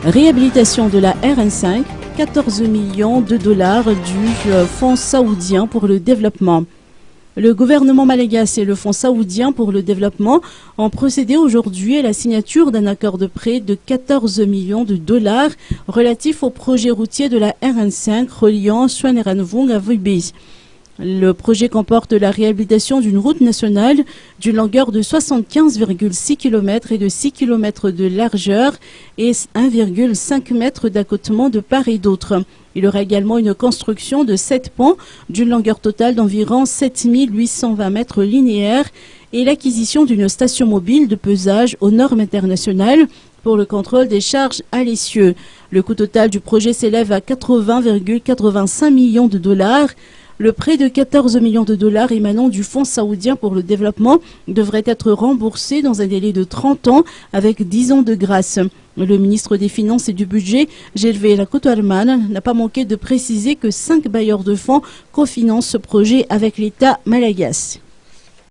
Réhabilitation de la RN5, 14 millions de dollars du Fonds saoudien pour le développement. Le gouvernement malagasy et le Fonds saoudien pour le développement ont procédé aujourd'hui à la signature d'un accord de prêt de 14 millions de dollars relatif au projet routier de la RN5 reliant Souaneranvoung à Vubi. Le projet comporte la réhabilitation d'une route nationale d'une longueur de 75,6 km et de 6 km de largeur et 1,5 m d'accotement de part et d'autre. Il y aura également une construction de 7 ponts d'une longueur totale d'environ 7820 mètres linéaires et l'acquisition d'une station mobile de pesage aux normes internationales pour le contrôle des charges à l'essieu. Le coût total du projet s'élève à 80,85 millions de dollars. Le prêt de 14 millions de dollars émanant du Fonds saoudien pour le développement devrait être remboursé dans un délai de 30 ans avec 10 ans de grâce. Le ministre des Finances et du Budget, Gervais Lakoto-Arman, n'a pas manqué de préciser que 5 bailleurs de fonds cofinancent ce projet avec l'État malagasy.